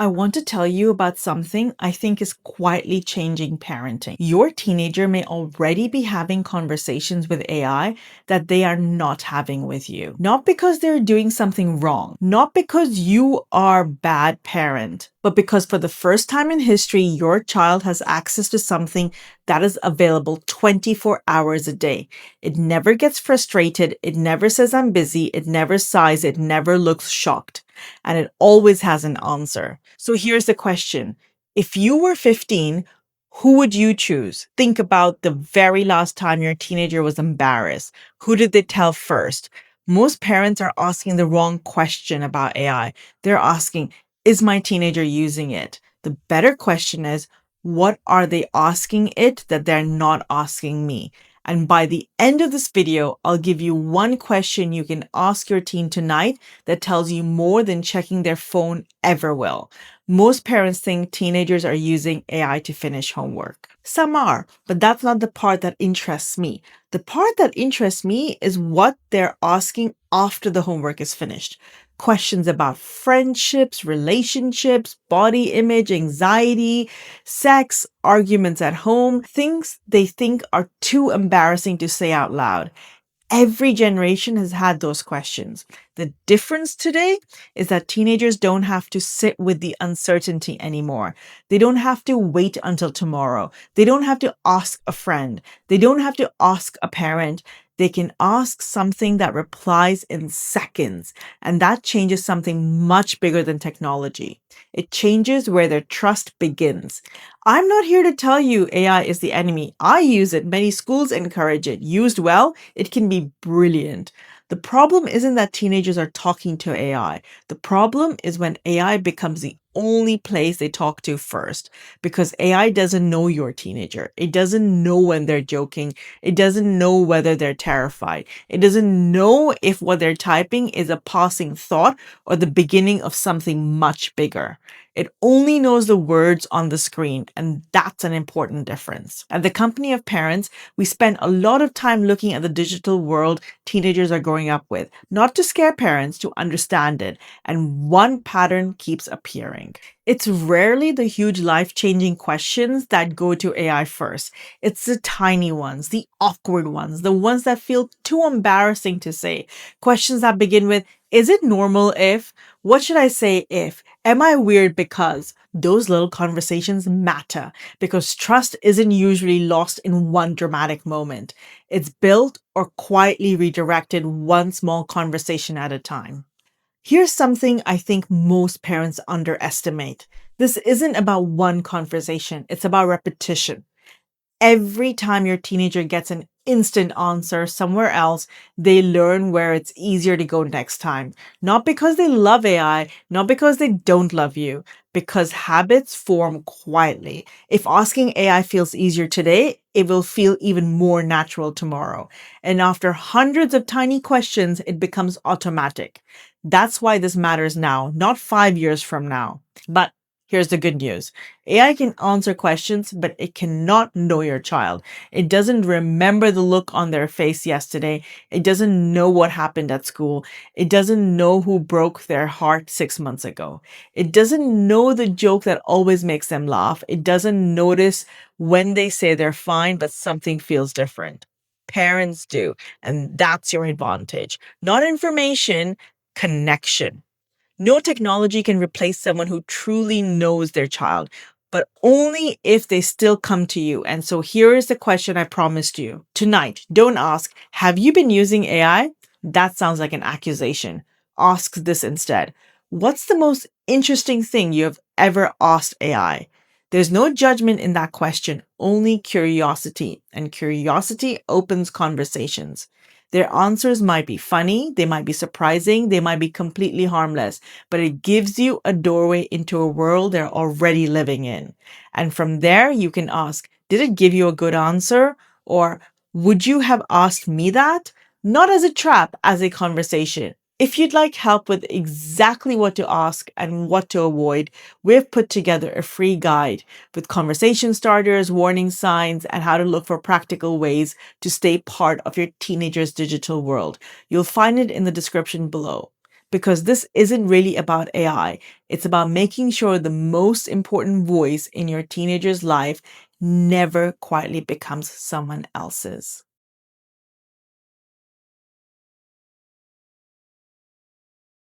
I want to tell you about something I think is quietly changing parenting. Your teenager may already be having conversations with AI that they are not having with you. Not because they're doing something wrong, not because you are a bad parent, but because for the first time in history, your child has access to something that is available 24 hours a day. It never gets frustrated. It never says, I'm busy. It never sighs. It never looks shocked. And it always has an answer. So here's the question. If you were 15, who would you choose? Think about the very last time your teenager was embarrassed. Who did they tell first? Most parents are asking the wrong question about AI. They're asking, is my teenager using it? The better question is, what are they asking it that they're not asking me? And by the end of this video, I'll give you one question you can ask your teen tonight that tells you more than checking their phone ever will. Most parents think teenagers are using AI to finish homework. Some are, but that's not the part that interests me. The part that interests me is what they're asking after the homework is finished. Questions about friendships, relationships, body image, anxiety, sex, arguments at home, things they think are too embarrassing to say out loud. Every generation has had those questions. The difference today is that teenagers don't have to sit with the uncertainty anymore. They don't have to wait until tomorrow. They don't have to ask a friend. They don't have to ask a parent. They can ask something that replies in seconds. And that changes something much bigger than technology. It changes where their trust begins. I'm not here to tell you AI is the enemy. I use it. Many schools encourage it. Used well, it can be brilliant. The problem isn't that teenagers are talking to AI. The problem is when AI becomes the only place they talk to first, because AI doesn't know your teenager. It doesn't know when they're joking. It doesn't know whether they're terrified. It doesn't know if what they're typing is a passing thought or the beginning of something much bigger. It only knows the words on the screen, and that's an important difference. At the company of parents, we spend a lot of time looking at the digital world teenagers are growing up with, not to scare parents, to understand it. And one pattern keeps appearing. It's rarely the huge life-changing questions that go to AI first. It's the tiny ones, the awkward ones, the ones that feel too embarrassing to say. Questions that begin with, is it normal if? What should I say if? Am I weird because? Those little conversations matter because trust isn't usually lost in one dramatic moment. It's built or quietly redirected one small conversation at a time. Here's something I think most parents underestimate. This isn't about one conversation. It's about repetition. Every time your teenager gets an instant answer somewhere else, they learn where it's easier to go next time. Not because they love AI, not because they don't love you, because habits form quietly. If asking AI feels easier today, it will feel even more natural tomorrow. And after hundreds of tiny questions, it becomes automatic. That's why this matters now, not 5 years from now. But here's the good news. AI can answer questions, but it cannot know your child. It doesn't remember the look on their face yesterday. It doesn't know what happened at school. It doesn't know who broke their heart 6 months ago. It doesn't know the joke that always makes them laugh. It doesn't notice when they say they're fine, but something feels different. Parents do, and that's your advantage. Not information, connection. No technology can replace someone who truly knows their child, but only if they still come to you. And so here is the question I promised you. Tonight, don't ask, have you been using AI? That sounds like an accusation. Ask this instead. What's the most interesting thing you have ever asked AI? There's no judgment in that question, only curiosity. And curiosity opens conversations. Their answers might be funny, they might be surprising, they might be completely harmless, but it gives you a doorway into a world they're already living in. And from there, you can ask, did it give you a good answer? Or would you have asked me that? Not as a trap, as a conversation. If you'd like help with exactly what to ask and what to avoid, we've put together a free guide with conversation starters, warning signs, and how to look for practical ways to stay part of your teenager's digital world. You'll find it in the description below. because this isn't really about AI. It's about making sure the most important voice in your teenager's life never quietly becomes someone else's.